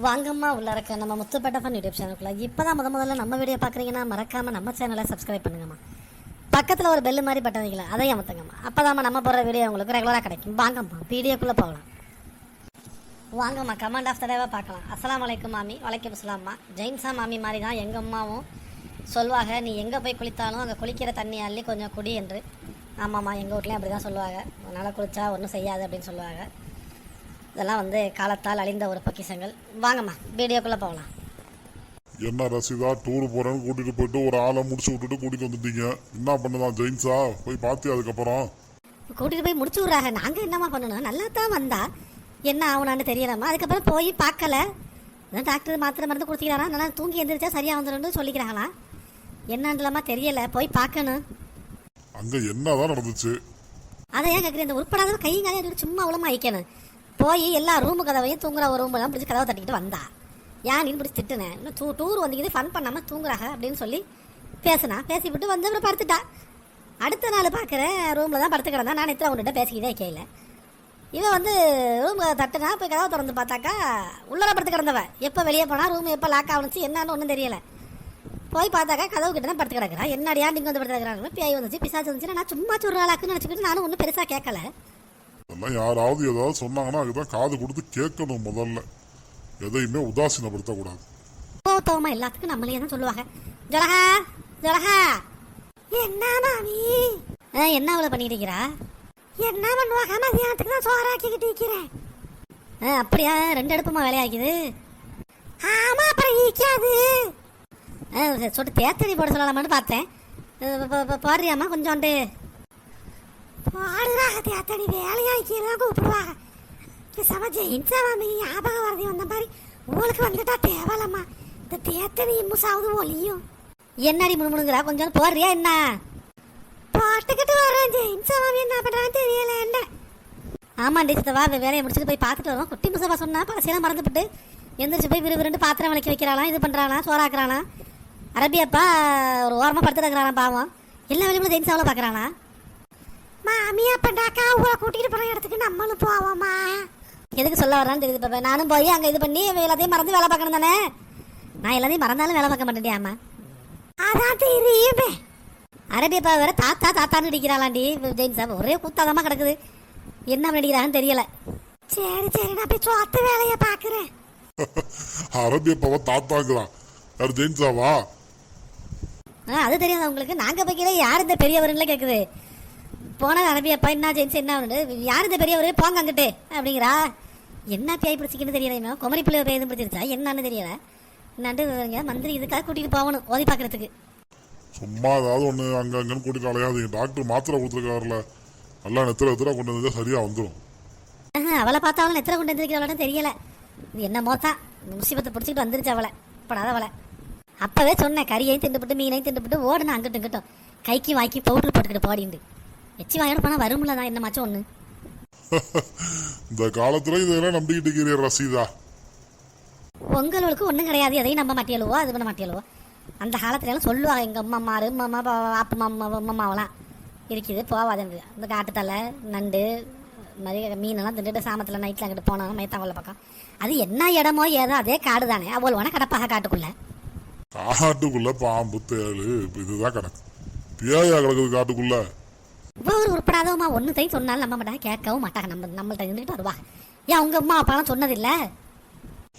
வாங்கம்மா உள்ள இருக்க நம்ம முத்துப்பேட்டை ஃபன் யூடியூப் சேனலுக்குள்ள இப்போதான் முதல்ல நம்ம வீடியோ பார்க்குறீங்கன்னா மறக்காமல் நம்ம சேனலை சப்ஸ்கிரைப் பண்ணுங்கம்மா. பக்கத்தில் ஒரு பெல்லு மாதிரி பட்டன் வைக்கல, அதையும் அமுத்துங்கம்மா. அப்போதாம்மா நம்ம போடுற வீடியோ உங்களுக்கு ரெகுலராக கிடைக்கும். வாங்கம்மா வீடியோக்குள்ளே போகலாம். வாங்கம்மா கமெண்ட் ஆஃப் த டேவாக பார்க்கலாம். அஸ்ஸலாமு அலைக்கும் மாமி. வலைக்கும் அஸ்ஸலாம்மா. ஜெயின்ஸா மாமி மாதிரி தான் எங்கள் அம்மாவும் சொல்லுவாங்க, நீ எங்கே போய் குளித்தாலும் அங்கே குளிக்கிற தண்ணி அள்ளி கொஞ்சம் குடி என்று. ஆமாம்மா, எங்கள் வீட்லேயும் அப்படி தான் சொல்லுவாங்க. அதனால் குளித்தா ஒன்றும் செய்யாது அப்படின்னு சொல்லுவாங்க. இதெல்லாம் காலத்தால் அழிந்த ஒரு பொக்கிஷங்கள். வாங்கம்மா வீடியோக்குள்ளே போகலாம். என்ன ரசிதா, டூர் போறேன்னு கூட்டிட்டு போயிட்டு ஒரு ஆளை முடிச்சு விட்டுட்டு கூட்டிட்டு வந்துட்டீங்க. என்ன பண்ணுதான் ஜெயின்ஸா? போய் பார்த்தியா? அதுக்கப்புறம் கூட்டிட்டு போய் முடிச்சு விட்றாங்க. நாங்கள் என்னம்மா பண்ணணும்? நல்லா தான் வந்தா, என்ன ஆகுனான்னு தெரியலாமா. அதுக்கப்புறம் போய் பார்க்கல. அதான் டாக்டர் மாத்திரை மருந்து கொடுத்துக்கிறாரா, நல்லா தூங்கி எந்திரிச்சா சரியாக வந்துடும் சொல்லிக்கிறாங்களா. என்னன்றலாமா தெரியல, போய் பார்க்கணும். அங்க என்னதான் நடந்துச்சு? அதை ஏன் கேட்குறேன்? இந்த உட்படாத கையும் காயும் சும்மா உளமா ஐக்கணும். போய் எல்லா ரூமு கதவையும் தூங்குற ஒரு ரூமெல்லாம் பிடிச்சி கதவை தட்டிக்கிட்டு வந்தா. ஏன் நீ பிடிச்சி திட்டுனேன், இன்னும் டூர் வந்தீங்க ஃபன் பண்ணாமல் தூங்குறாங்க அப்படின்னு சொல்லி பேசினா. பேசிவிட்டு வந்து அப்புறம் படுத்துட்டா. அடுத்த நாள் பார்க்குறேன் ரூமில் தான் படுத்து கிடந்தா. நான் இத்தனை அவங்ககிட்ட பேசிக்கிட்டே கையில் இவன் ரூம் தட்டுனா போய் கதவை திறந்து பார்த்தாக்கா உள்ளர படுத்து கிடந்தவன். எப்போ வெளியே போனால் ரூம் எப்போ லாக் ஆகுனுச்சு என்னன்னு ஒன்றும் தெரியலை. போய் பார்த்தாக்கா கதவு கிட்ட தான் படுத்து கிடக்குறா. என்னடியா நீங்கள் வந்து படுத்து கிடக்குறாங்க? பேய் வந்துச்சு பிசாச்சு வந்துச்சு. நான் சும்மா சொல்கிறாளாக்குன்னு நினச்சிக்கிட்டு நானும் ஒன்றும் பெருசாக கேட்கல. அதெல்லாம் யாராவது ஏதாவது சொன்னாங்கன்னா அதுதான் காது கொடுத்து கேட்கணும். முதல்ல எதையுமே உதாசீனப்படுத்தக்கூடாது. கோத்தவமா எல்லாத்துக்கும் நம்மளே தான் சொல்லுவாங்க. ஜலகா ஜலகா என்ன மாமி? என்ன அவ்வளோ பண்ணிட்டு இருக்கிறா? என்ன பண்ணுவாங்க? மதியானத்துக்கு தான் சோறாக்கிக்கிட்டு இருக்கிறேன். அப்படியா? 2 அடுப்புமா வேலையாக்குது? ஆமா, அப்புறம் ஈக்காது. சொட்டு தேத்தடி போட சொல்லலாமான்னு பார்த்தேன். போடுறியாம்மா கொஞ்சோண்டு? பாடுறாங்க தேத்தடி வேலையாக்கிதான் கூப்பிடுவாங்க. ஜெயின்ஸா மாமி ஞாபகம் வரது வந்த மாதிரி உங்களுக்கு வந்துட்டா தேவலம்மா. இந்த தேத்தடி முசாவது ஒலியும். என்னடி முணுமுணுங்கிறா? கொஞ்சம் போடுறியா என்ன? பாட்டுக்கிட்டு வரேன். ஜெயின்ஸா மாமி என்ன பண்றான்னு தெரியல. என்ன ஆமாண்டி சித்தவா, வேலையை முடிச்சுட்டு போய் பார்த்துட்டு வரோம். குட்டி முசவா சொன்னா பழசையெல்லாம் மறந்துவிட்டு எந்திரிச்சு போய் விறுவிறுண்டு பாத்திரம் விளக்கி வைக்கிறாளாம், இது பண்றாளாம், சோறாக்குறாளாம். அரபியப்பா ஒரு ஓரமாக படுத்து இருக்கிறாளாம் பாவம். எல்லா வேலையும் ஜெயின்ஸாவில் பார்க்குறானா. மாமியா பண்ணாக்கா அவளை கூட்டிகிட்டு போகிற இடத்துக்கு நம்மளும் போவோமா? எதுக்கு சொல்ல வரான்னு தெரியுது பாப்பா. நானும் போய் அங்கே இது பண்ணி எல்லாத்தையும் மறந்து வேலை பார்க்கணும் தானே. நான் எல்லாத்தையும் மறந்தாலும் வேலை பார்க்க மாட்டேன். ஆமா அதான் தெரியுமே. அரபியப்பா வேற தாத்தா தாத்தான்னு அடிக்கிறாளாண்டி ஜெயின்ஸா. ஒரே கூத்தாதமாக கிடக்குது. என்ன பண்ணிக்கிறான்னு தெரியல. சரி சரி, நான் போய் சோத்து வேலையை பார்க்குறேன். அரபியப்பாவா தாத்தாங்கிறான்? யார் ஜெயின்ஸாவா? அது தெரியாது உங்களுக்கு. நாங்கள் போய்க்கல யார் இந்த பெரியவருன்னு கேட்குது. போனால் அரபியப்பா என்ன ஜெயின்ஸ் என்ன யார் இந்த பெரியவர் போங்க அங்கிட்டு அப்படிங்கிறா. என்ன பேய் பிடிச்சிக்கின்னு தெரியல. குமரி பிள்ளை பேய் எதுவும் பிடிச்சிருச்சா என்னன்னு தெரியல. என்னாண்டு மந்திரி இதுக்காக கூட்டிகிட்டு போகணும் ஓதி பார்க்கறதுக்கு. சும்மா ஏதாவது ஒன்று அங்கே அங்கன்னு கூட்டிட்டு அலையாதீங்க. டாக்டர் மாத்திரை கொடுத்துருக்காருல, நல்லா நெத்திர கொண்டு வந்து சரியாக வந்துடும். அவளை பார்த்தாலும் நெத்திர கொண்டு வந்துருக்கிறவளோட தெரியல. இது என்ன மோத்தா முசிபத்தை பிடிச்சிக்கிட்டு வந்துருச்சு அவளை. படாத அவளை அப்பவே சொன்னேன், கறியையும் திண்டுபிட்டு மீனையும் திண்டுபிட்டு ஓடுனா அங்கிட்டும் இங்கிட்டும் கைக்கு வாக்கி பவுடர் போட்டுக்கிட்டு போடிண்டு. எச்சி வாயோட போனால் வரும்ல தான் என்னமாச்சும் ஒன்று. இந்த காலத்துல இதெல்லாம் நம்பிக்கிட்டு இருக்கிற ரசீதா. உங்களுக்கு ஒன்றும் கிடையாது, எதையும் நம்ப மாட்டியலுவோ அது பண்ண மாட்டியலுவோ. அந்த காலத்துலலாம் சொல்லுவாங்க, எங்கள் அம்மா மாறு அம்மா அப்பா அம்மாவெல்லாம் இருக்குது போவாதுன்னு. இந்த காட்டுத்தலை நண்டு மாதிரி மீனெல்லாம் திண்டுட்டு சாமத்தில் நைட்டில் அங்கிட்டு போனாங்க மேத்தாங்கொள்ள பக்கம். அது என்ன இடமோ ஏதோ அதே காடு தானே. அவ்வளோ வேணா கிடப்பாக காட்டுக்குள்ள பாம்பு தேளு இதுதான் கிடக்கு. பேயா கிடக்குது காட்டுக்குள்ள. ஒரு உருப்படாதவமா ஒன்று தையும் சொன்னாலும் நம்ப மாட்டாங்க, கேட்கவும் மாட்டாங்க. நம்மள்ட்ட இருந்துட்டு வருவாங்க. ஏன் அவங்க அம்மா அப்பாலாம் சொன்னதில்ல?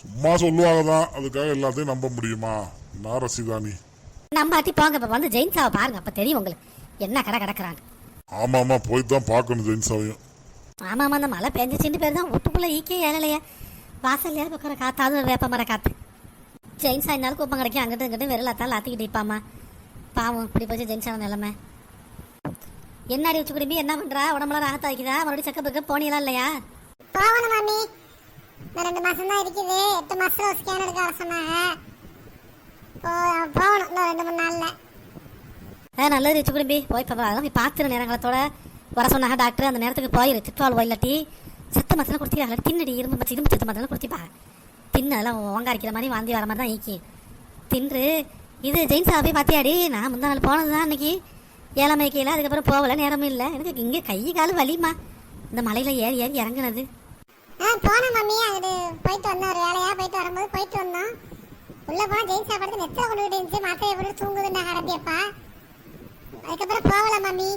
சும்மா சொல்லுவாங்க தான், அதுக்காக எல்லாத்தையும் நம்ப முடியுமா? நான் ரசிதானி நம்பாட்டி போங்க. இப்போ வந்து ஜெயின்ஸாவை பாருங்க, அப்போ தெரியும் உங்களுக்கு என்ன கடை கிடக்குறாங்க. ஆமா ஆமா, போய் தான் பார்க்கணும் ஜெயின்ஸாவையும். ஆமா ஆமா, அந்த மழை பெஞ்சிச்சுட்டு பேர் தான் வீட்டுக்குள்ள ஈக்கே ஏழலையே. வாசல்லையா பக்கம் காத்தாது வேப்ப மர காத்து. ஜெயின்ஸா என்னாலும் கூப்பம் கிடைக்கும் அங்கிட்டு இங்கிட்டு வெறும் லாத்திக்கிட்டு இப்பாமா. பாவம் இப்படி போச்சு ஜெயின்ஸாவை நிலைமை. என்னாடி வச்சு குடும்பி என்ன பண்றா? உடம்புலாம் ராகத்தா வைக்குதா? மறுபடியும் செக்கப்புக்கு போனீங்களா இல்லையா? போகணும் மாமி. இந்த 2 மாசம் தான் இருக்குது. 8 மாசத்துல ஒரு ஸ்கேன் எடுக்க வர சொன்னாங்க. போகணும் இன்னும் 2-3 நாள்ல. நல்லது வச்சு குடும்பி போய் அதெல்லாம் போய் பார்த்துரு. நேரங்களத்தோட வர சொன்னாங்க டாக்டர். அந்த நேரத்துக்கு போயிரு. திட்டுவாள் இல்லாட்டி சத்து மத்தெல்லாம் கொடுத்துருக்காங்க. தின்னடி இரும்பு சத்து மத்தெல்லாம் கொடுத்திப்பாங்க. தின்னு அதெல்லாம் ஓங்காரிக்கிற மாதிரி வாந்தி வர மாதிரி தான் ஈக்கி தின்று. இது ஜெயின்ஸா போய் பார்த்தியாடி? நான் முந்தா நாள் போனது தான் அன்னைக்கு 7 மணிக்கையில். அதுக்கப்புறம் போகல, நேரமும் இல்லை எனக்கு. இங்கே கை கால் வலிமா இந்த மலையில் ஏறி ஏறி இறங்குனது. போன மம்மி அங்கிட்டு போயிட்டு வந்தேன். ஒரு வேலையா போயிட்டு வரும்போது இருக்கும்போது போயிட்டு வந்தோம். உள்ள போனா ஜெயின் சாப்பாடு நெத்தில கொண்டு விட்டு இருந்துச்சு. மாத்திரையை போட்டு தூங்குதுன்னா அரபியப்பா. அதுக்கப்புறம் போகல மாமி.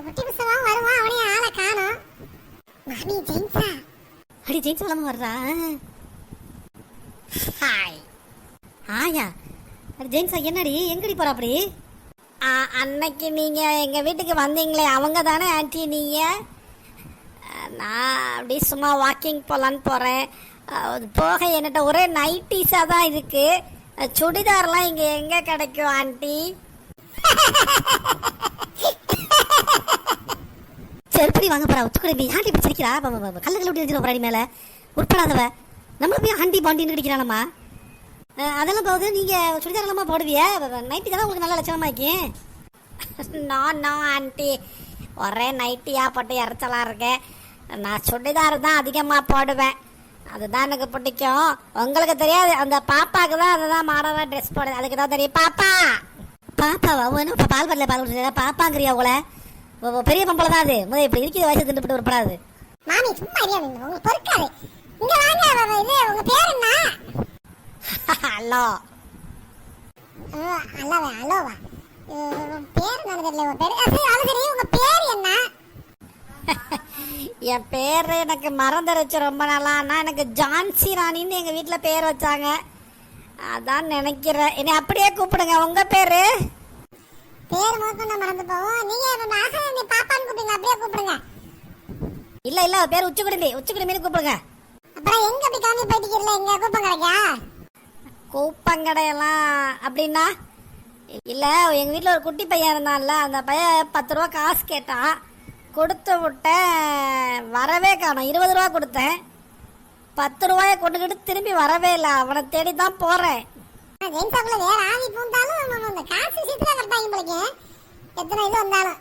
குட்டி புசவாவும் வருவான், அவனையும் ஆளை காணோம். மாமி ஜெயின்ஸா அடி ஜெயின்ஸ் வளமா வர்றா. ஹாய். ஆயா அடி ஜெயின்ஸா என்னடி எங்கடி போற அப்படி? அன்னைக்கு நீங்க எங்க வீட்டுக்கு வந்தீங்களே அவங்க தானே ஆன்ட்டி நீங்க? நான் அப்படி சும்மா வாக்கிங் போலான்னு போறேன். அது போக என்கிட்ட ஒரே நைட்டிஸா தான் இருக்கு. சுடிதார்லாம் இங்க எங்க கிடைக்கும் ஆன்ட்டி? செருப்படி வாங்க போறா உச்சுக்கடி ஆண்டி பிடிச்சிருக்கிறா. கல்லுகள் விட்டு வச்சிருக்க போறாடி மேல உட்படாதவ நம்மள போய் ஆண்டி பாண்டின்னு அடிக்கிறானம்மா. அதெல்லாம் போகுது. நீங்க சுடிதார் எல்லாமா போடுவிய? நைட்டி தானே உங்களுக்கு நல்ல லட்சணமா இருக்கேன். நோ ஆன்ட்டி, ஒரே நைட்டியா போட்டு இறச்சலாம் இருக்கேன். நான் சுடிதார் தான் அதிகமாக போடுவேன், அதுதான் எனக்கு பிடிக்கும். உங்களுக்கு தெரியாது, அந்த பாப்பாவுக்கு தான் அதுதான் மாடலாக ட்ரெஸ் போடுது, அதுக்கு தான் தெரியும். பாப்பா பாப்பாவா? இப்போ பால் படல பால் குடிச்சா பாப்பாங்கிறியா? உங்களை பெரிய பம்பளை தான் அது. முதல் இப்படி இருக்கிற வயசு திண்டுபிட்டு உருப்படாது. மாமி சும்மா இல்லையா, உங்களுக்கு பொறுக்காது. இங்க வாங்க. இது உங்க பேர் என்ன? ஹலோ ஹலோவா ஹலோவா பேர் என்ன தெரியல. உங்க பேர் அது சரி, உங்க பேர் என்ன? என் பேர் எனக்கு மறந்துருச்சு ரொம்ப நாளா. ஆனால் எனக்கு ஜான்சி ராணின்னு எங்கள் வீட்டில் பேர் வச்சாங்க, அதான் நினைக்கிறேன். என்னை அப்படியே கூப்பிடுங்க. உங்க பேரு? பேர் மொத்தம் மறந்து போவோம். நீங்க பாப்பான்னு கூப்பிடுங்க, அப்படியே கூப்பிடுங்க. இல்ல இல்ல பேர் உச்சுக்குடுமி கூப்பிடுங்க. அப்புறம் எங்க அப்படி கிளம்பி போயிட்டீங்கல்ல, எங்க கூப்பங்கடைக்கா? கூப்பங்கடையெல்லாம் அப்படின்னா இல்ல, எங்க வீட்டில் ஒரு குட்டி பையன் இருந்தான்ல, அந்த பையன் 10 ரூபா காசு கேட்டான், கொடுத்து விட்டேன். வரவே காணும். 20 ரூபா கொடுத்தேன், 10 ரூபாயை கொண்டுகிட்டு திரும்பி வரவே இல்லை. அவனை தேடி தான் போறேன். வேற ஆவி பூந்தாலும் இந்த காசு விஷயத்துல கரெக்டாங்க போலக்கு. எத்தனை இது வந்தாலும்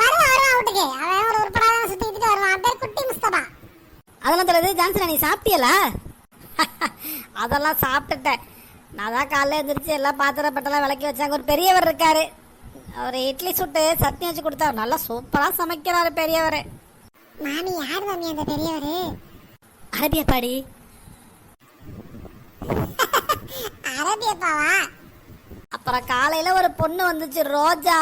வருவான் வீட்டுக்கு. அவன் ஒரு உருப்படாதான் சுத்திக்கிட்டு வருவான். பேர் குட்டி முஸ்தபா. அதெல்லாம் தெரியாது. ஜான்சனா நீ சாப்பிட்டியலா? அதெல்லாம் சாப்பிட்டுட்டேன். நான் தான் காலைல எழுந்திரிச்சு எல்லாம் பாத்திரப்பட்டெல்லாம் விளக்கி வச்சாங்க. ஒரு பெரியவர் இருக்காரு, அவர் இட்லி சுட்டு சட்னி வச்சு கொடுத்தாரு. நல்லா சூப்பரா சமைக்கிறாரு பெரியவர். மாமி யார் மாமி அந்த பெரியவர்? அரபியப்பாடி. அரபியப்பாவா? அப்புறம் காலையில ஒரு பொண்ணு வந்துச்சு, ரோஜா.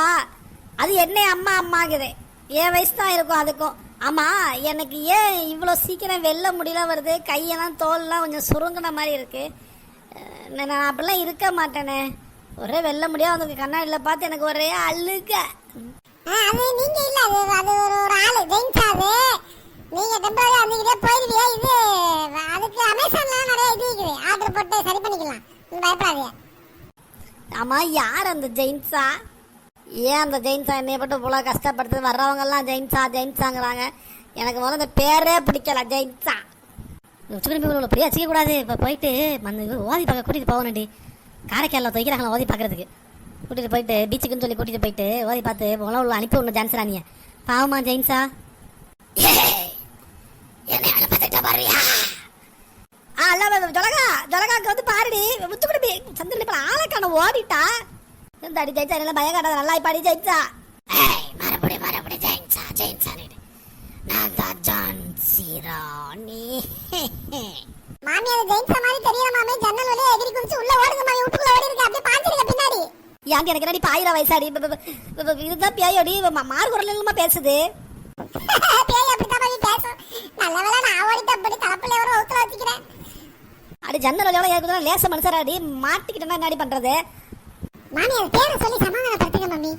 அது என்ன அம்மா அம்மாங்குது. என் வயசு தான் இருக்கும் அதுக்கும். ஆமா, எனக்கு ஏன் இவ்வளோ சீக்கிரம் வெள்ள முடியல வருது? கையெல்லாம் தோல்லாம் கொஞ்சம் சுருங்கின மாதிரி இருக்கு. நான் அப்படிலாம் இருக்க மாட்டேனே. ஒரே வெள்ள முடியாது. உங்களுக்கு கண்ணாடியில் பார்த்து எனக்கு ஒரே அழுக. அது நீங்க இல்ல, அது ஒரு ஆளு ஜெயின்ஸ். அது நீங்க டெம்பரரியா வந்துக்கிட்டே போயிருவியா? இது அதுக்கு அமேசான்ல நிறைய இது இருக்குது, ஆர்டர் போட்டு சரி பண்ணிக்கலாம், பயப்படாதீங்க. ஆமா, யார் அந்த ஜெயின்ஸா? ஏன் அந்த ஜெயின்ஸா என்னைய போட்டு இவ்வளோ கஷ்டப்படுத்து? வர்றவங்க எல்லாம் ஜெயின்ஸாங்கிறாங்க. எனக்கு முதல்ல அந்த பேரே பிடிக்கல, ஜெயின்ஸா. உச்சுக்குடுமி பெரிய வச்சுக்க கூடாது. இப்போ போயிட்டு ஓதி பார்க்க கூட்டிட்டு போகணுண்டி. காரைக்காலில் துவைக்கிறாங்களா ஓதி பார்க்கறதுக்கு. கூட்டிட்டு போயிட்டு பீச்சுக்குன்னு சொல்லி கூட்டிட்டு போயிட்டு ஓதி பார்த்து உள்ள அனுப்பி விடணும் ஜான்சனா. நீ பாவமா ஜெயின்ஸா? ஜொலகாக்கு வந்து பாருடி. முத்துக்குடுமி சந்திரன் ஆளைக்கான ஓடிட்டா. இந்த அடி ஜெயிச்சா இல்லை, பயம் காட்டாத. நல்லா பாடி ஜெயிச்சா. மறுபடி ஜெயிச்சா. நான் தான் ஜான்சி ராணி. மாமி அது ஜெயிச்சா மாதிரி தெரியல மாமி. ஜன்னல் வழியா எகிரி குதிச்சு உள்ள ஓடுங்க மாமி. வீட்டுக்குள்ள ஓடி இருக்கு, அப்படியே பாஞ்சிருக்க பின்னாடி. ஏன்டி எனக்கு என்னடி பாயிர வயசாடி? இதுதான் பேயோடி மார்குரல் இல்லமா பேசுது. பேய் அப்படிதான் மாமி பேசும். நல்ல வேளை நான் ஓடிட்ட. அப்படி தலைப்புல ஒரு ஊத்துல வச்சுக்கிறேன். அடி ஜன்னல் வழியோட ஏற்கனவே லேச மனுஷராடி மாட்டிக்கிட்டேன்னா என்னடி பண்றது? மாமி அது பேரை சொல்லி சமாதானப்படுத்துங்க மாமி.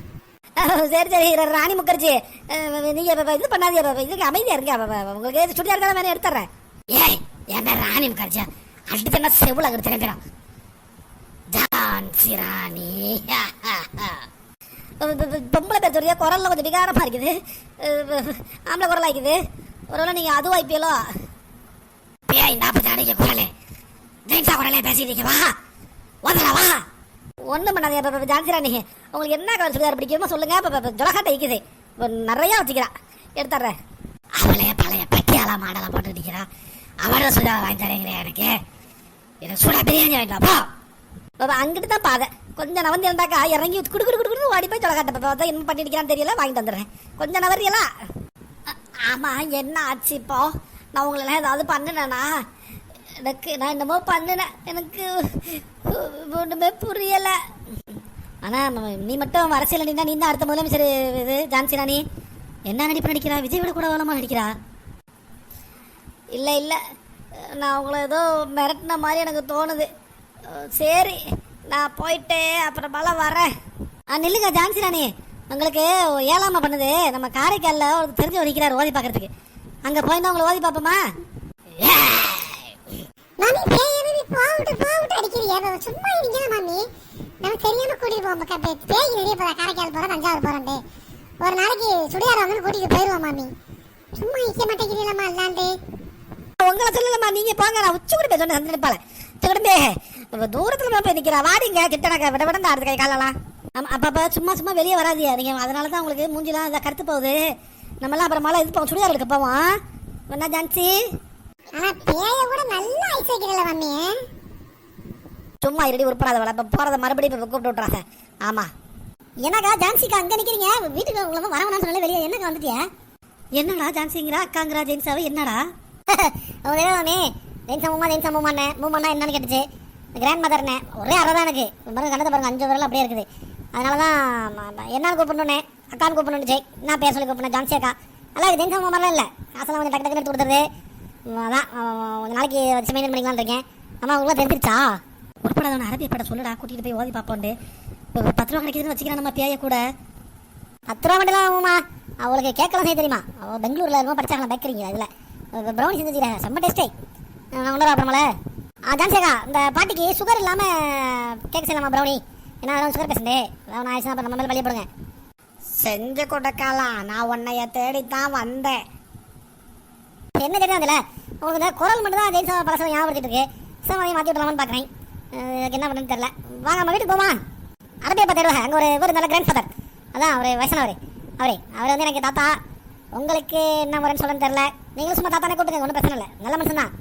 சரி ராணி முகர்ஜி, நீங்க இது பண்ணாதீங்க, இதுக்கு அமைதியா இருங்க. உங்களுக்கு சுடிதார் தான் வேணும், எடுத்துறேன். ஏய், என்ன ராணி முகர்ஜி அடுத்து என்ன செவுல அங்க தெரியும் ஜான்சி ராணி. பொம்பளை பேர் சொல்றியா? குரல்ல கொஞ்சம் விகாரமா இருக்குது. ஆம்பளை குரலா இருக்குது. ஒருவேளை நீங்க அதுவும் ஐப்பியலோ? பேய் 40 அடிக்க குரலே ஜெயின்ஸா குரலே பேசிட்டீங்க. வா வந்துடா வா. ஒன்றும் பண்ணாதீங்க ஜான்சி ராணி. உங்களுக்கு என்ன கலர் சுடிதார் பிடிக்குமோ சொல்லுங்க. இப்போ ஜொலகாட்டை இருக்குது, நிறைய வச்சுக்கிறா, எடுத்துறேன். அவளே பழைய பெட்டியாலாம் மாடலாம் போட்டு நிற்கிறா. அவளோட சுடிதார் வாங்கி தரீங்களே எனக்கு சூடா பிரியாணி வாங்கிட்டா போ. அங்கிட்டு தான் பாதை. கொஞ்சம் நவந்து இருந்தாக்கா இறங்கி குடு ஓடி போய் ஜொலகாட்டை என்ன பண்ணிட்டு தெரியல, வாங்கிட்டு வந்துடுறேன். கொஞ்சம் நவரியலாம். ஆமா, என்ன ஆச்சு இப்போ? நான் உங்களெல்லாம் ஏதாவது பண்ணினேனா? எனக்கு நான் என்னமோ பண்ணினேன், எனக்கு ஒன்றுமே புரியல. ஆனா நீ மட்டும் அரசியல் நின்னா நீ தான் அடுத்த முதலமைச்சர். இது ஜான்சி ராணி என்ன நடிப்பு நடிக்கிறா? விஜய் விட கூட வளமா நடிக்கிறா. இல்லை இல்லை, நான் உங்களை ஏதோ மிரட்டின மாதிரி எனக்கு தோணுது. சரி, நான் போயிட்டு அப்புறமாலாம் வரேன். நில்லுங்க ஜான்சி ராணி, உங்களுக்கு ஏழாம பண்ணுது நம்ம காரைக்காலில் ஒரு தெரிஞ்சு நிற்கிறார் ஓதி பார்க்கறதுக்கு. அங்கே போயிருந்தா உங்களை ஓதி பார்ப்போமா? மாமி பேய் எதுவும் போட்டு அடிக்கிறீங்க, சும்மா இருங்க மாமி. நம்ம தெரியாம கூட்டிட்டு போவோம். பேய் நிறைய போறா, காரைக்கால் போறோம், தஞ்சாவூர் போறோம். ஒரு நாளைக்கு சுடியார வந்து கூட்டிட்டு போயிடுவோம் மாமி. சும்மா நிக்க மாட்டேங்கிறீங்களா இல்லாண்டு? உங்களை சொல்லலம்மா, நீங்க போங்க. நான் உச்சி கூட போய் சொன்ன சந்திரப்பால திரும்பே தூரத்துல போய் நிக்கிறா. வாடிங்க கிட்டனக்க விட விட ஆடுது கை காலலாம். அப்பப்ப சும்மா சும்மா வெளியே வராதியா நீங்க. அதனால தான் உங்களுக்கு மூஞ்சிலாம் இதை கருத்து போகுது. நம்மளாம் அப்புறமாலாம் இது போவோம், சுடியார் எடுக்க போவோம். என்ன ஜான்சி? ஆனா பேய கூட நல்லா ஐஸ் வைக்கிறல மாமி. சும்மா இருடி உருப்படாத வள. இப்போ போறத மறுபடியும் இப்போ கூப்பிட்டு விட்றாங்க. ஆமா, என்னக்கா ஜான்சிக்கா அங்க நிக்கிறீங்க? வீட்டுக்கு உங்களை வரவனான்னு சொன்னாலே வெளியே என்னக்கா வந்துட்டியா? என்னடா ஜான்சிங்கிறா அக்காங்கிறா ஜெயின்ஸாவே? என்னடா மாமி? ஜெயின்ஸா மூமாண்ணே என்னன்னு கேட்டுச்சு. கிராண்ட் மதர்னே ஒரே அறதான் எனக்கு. பாருங்க கண்ணத்தை பாருங்க, 5 விரல் அப்படியே இருக்குது. அதனால தான் என்னன்னு கூப்பிடணுன்னே, அக்கான்னு கூப்பிடணும். ஜெய் நான் பேர் சொல்லி கூப்பிடணும், ஜான்சி அக்கா. நல்லா இருக்குது. ஜெயின்ஸா மூமாரெலாம் இல்லை, காசெல்லாம் கொஞ்சம் டக்கு டக்குன்னு எடுத்து கொடுத்துருது. அதான் கொஞ்சம் நாளைக்கு வச்சு மெயின்டைன் பண்ணிக்கலான்னு இருக்கேன். அம்மா உங்களாம் தெரிஞ்சிருச்சா? உட்படாத அரபிய படம் சொல்லுடா, கூட்டிகிட்டு போய் ஓதி பார்ப்போண்டு. இப்போ 10 ரூபா கிடைக்குதுன்னு வச்சுக்கிறேன் நம்ம பேய கூட. 10 ரூபா மட்டும் ஆகுமா? அவளுக்கு கேட்கலாம் செய்ய தெரியுமா? அவள் பெங்களூரில் என்னமோ படிச்சாங்களா பேக்கரிங்க. இதில் ப்ரௌனி செஞ்சுக்கிறேன், செம்ம டேஸ்ட்டே. நான் கொண்டு வரேன் அப்புறமேல. ஜான்சிக்கா, இந்த பாட்டிக்கு சுகர் இல்லாமல் கேக் செய்யலாமா ப்ரௌனி? ஏன்னா அதெல்லாம் சுகர் பேசண்டே, அதாவது ஆயிடுச்சுன்னா அப்புறம் நம்ம மேலே பழிய போடுங்க. செஞ்சு கொடுக்கலாம், நான் உன்னைய தேடித்தான் வந்தேன். என்ன தெரியும் அதில் உங்களுக்கு இந்த குரல் மட்டும் தான் ஜெயின்ஸா பழசம் ஞாபகப்படுத்திட்டு இருக்கு. சமாதியை மாற்றி விடலாமான்னு பார்க்குறேன். எனக்கு என்ன பண்ணுன்னு தெரியல. வாங்க நம்ம வீட்டுக்கு போமா? அரபியை பார்த்து அங்கே ஒரு நல்ல கிராண்ட் ஃபாதர், அதான் அவர் வயசானவர். அவர் வந்து எனக்கு தாத்தா. உங்களுக்கு என்ன முறைன்னு சொல்லணும்னு தெரியல. நீங்களும் சும்மா தாத்தானே கூப்பிட்டுங்க, ஒன்றும் பிரச்சனை இல்லை. நல்ல மனுஷன் தான்.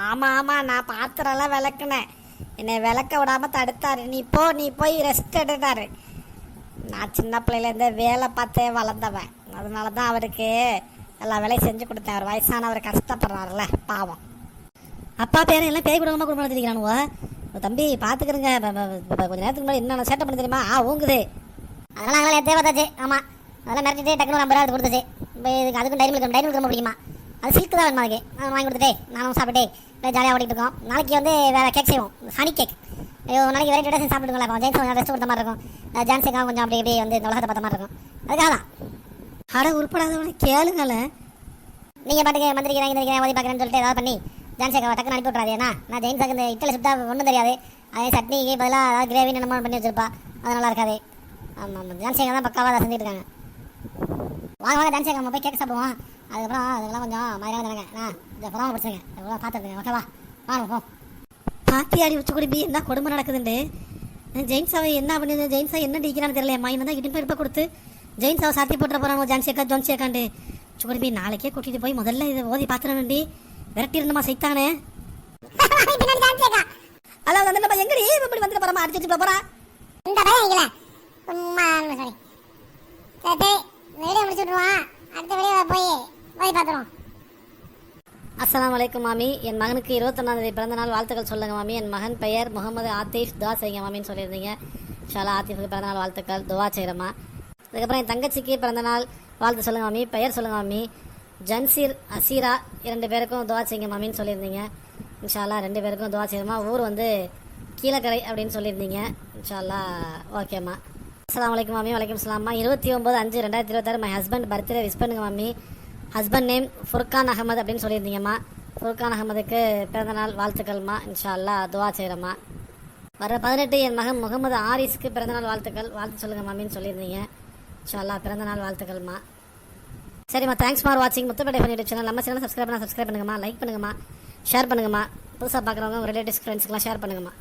ஆமாம், நான் பாத்திரம்லாம் விளக்குனேன். என்னை விளக்க விடாமல் தடுத்தாரு. நீ போய் ரெஸ்ட் எடுத்தாரு. நான் சின்ன பிள்ளையிலேருந்து வேலை பார்த்தே வளர்ந்தவன். அதனால தான் அவருக்கு எல்லா வேலையும் செஞ்சு கொடுத்தேன். அவர் வயசானவர் கஷ்டப்படுறாருல்ல, பாவம். அப்பா பேரை எல்லாம் பேய் குடும்பமாக குடும்பம் தெரிவிக்கிறானுவோ. தம்பி பார்த்துக்கிறங்க. கொஞ்சம் நேரத்துக்கு முன்னாடி என்னென்ன சேட்டை பண்ண தெரியுமா? ஊங்குது. அதெல்லாம் நாங்களே தேவைதாச்சு. ஆமாம், அதெல்லாம் மிரட்டிட்டு டக்குனு 50 ரூபா கொடுத்துச்சு. இப்போ இதுக்கு அதுக்கும் டைரி மில்க் ரொம்ப பிடிக்குமா? அது சில்க் தான் வேணுமா? அதுக்கு நான் வாங்கி கொடுத்துட்டே நானும் சாப்பிட்டே ஜாலியாக ஓடிட்டு இருக்கோம். நாளைக்கு வந்து வேறு கேக் செய்வோம், ஹனி கேக். நாளைக்கு வெரைட்டி டேஸ் சாப்பிட்டுங்களா? இப்போ ஜெயின்ஸ் கொஞ்சம் ரெஸ்ட் கொடுத்த மாதிரி இருக்கும். ஜான்சிக்கா கொஞ்சம் அப்படி இப்படி வந்து இந்த உலகத்தை பார்த்த மாதிரி இருக்கும். அதுக்காக தான். அட உருப்படாதவனை கேளுங்களே. நீங்கள் பாட்டுக்கு மந்திரிக்கிறேன் ஓதி பார்க்குறேன்னு சொல்லிட்டு ஏதாவது பண்ணி ஜான்சிக்காவை டக்குன்னு அனுப்பி விட்றாது. ஏன்னா நான் ஜெயின்ஸாக்கு இந்த இட்லி சுத்தா ஒன்றும் தெரியாது. அதே சட்னிக்கு பதிலாக அதாவது கிரேவி நம்ம பண்ணி வச்சிருப்பா, அது நல்லா இருக்காது. ஆமாம், ஜான்சிக்கா தான் பக்காவாக செஞ்சுட்டு இருக்காங்க. வாங்க ஜான்சிக்கா நம்ம போய் கேக் சாப்பிடுவோம். அதுக்கப்புறம் அதெல்லாம் கொஞ்சம் மாதிரியாக தானேங்க. இந்த புறாமல் பிடிச்சிருங்க, எவ்வளோ பார்த்துருங்க. ஓகேவா? வாங்க போ. பாத்தியாடி உச்சி குடிப்பி என்ன கொடுமை நடக்குதுண்டு. ஜெயின்ஸாவை என்ன பண்ணுது? ஜெயின்ஸா என்ன டிக்கிறான்னு தெரியல. அம்மா இவன் தான் இடுப்பு கொடுத்து ஜெயின்ஸாவை சாத்தி போட்டுற போகிறாங்க. ஜான்சியக்காண்டு சுகுடிப்பி நாளைக்கே கூட்டிகிட்டு போய் முதல்ல இதை ஓதி பார்த்துட வேண்டி விரட்டி இருந்தமா சைத்தானே. அதான் வந்து நம்ம எங்கடி இப்படி வந்துட்டு போகிறோமா? அடிச்சு போகிறா இந்த பையன் இல்லை சும்மா சரி வீடியோ முடிச்சுட்ருவான். அடுத்த வீடியோ போய் ஓதி பார்த்துருவோம். அஸ்ஸலாமு அலைக்கும் மாமி. என் மகனுக்கு 21ஆம் தேதி பிறந்தநாள் வாழ்த்துக்கள் சொல்லுங்கள் மாமி. என் மகன் பெயர் முகமது ஆத்திஃப். துவா செய்யுங்க மாமின்னு சொல்லியிருந்தீங்க. இன்ஷால்லா ஆத்திஃபுக்கு பிறந்தநாள் வாழ்த்துக்கள், துவா செய்கிறம்மா. அதுக்கப்புறம் என் தங்கச்சிக்கு பிறந்தநாள் வாழ்த்து சொல்லுங்கள் மாமி, பெயர் சொல்லுங்கள் மாமி. ஜன்சீர் அசீரா 2 பேருக்கும் துவா செய்யுங்க மாமின்னு சொல்லியிருந்தீங்க. இன்ஷால்லா 2 பேருக்கும் துவா செய்கிறோமா. ஊர் வந்து கீழக்கரை அப்படின்னு சொல்லியிருந்தீங்க. இன்ஷால்லா ஓகேம்மா. அஸ்ஸலாமு அலைக்கும் மாமி. வலைக்கம் சலாம்மா. 29/5/2026 மை ஹஸ்பண்ட் பர்த்டே விஷ் பண்ணுங்க மாமி. ஹஸ்பண்ட் நேம் ஃபுர்கான் அகமது அப்படின்னு சொல்லியிருந்தீங்கம்மா. ஃபுர்கான் அகமதுக்கு பிறந்தநாள் வாழ்த்துக்கள்மா. இன்ஷால்லா துவா செய்கிறம்மா. வர 18 என் மகன் முகமது ஆரிஸ்க்கு பிறந்தநாள் வாழ்த்துக்கள், வாழ்த்து சொல்லுங்கள் மாமின்னு சொல்லியிருந்தீங்க. இன்ஷால்லா பிறந்தநாள் வாழ்த்துக்கள்மா. சரிம்மா, தேங்க்ஸ் ஃபார் வாட்சிங். Muthupettai YouTube channel. நம்ம சேனல் சப்ஸ்கிரைப் பண்ணுங்கம்மா, லைக் பண்ணுங்கம்மா, ஷேர் பண்ணுங்கம்மா. புதுசாக பார்க்குறவங்க உங்கள் ரிலேட்டிவ்ஸ் ஃப்ரெண்ட்ஸ்க்கெலாம் ஷேர் பண்ணுங்கம்மா.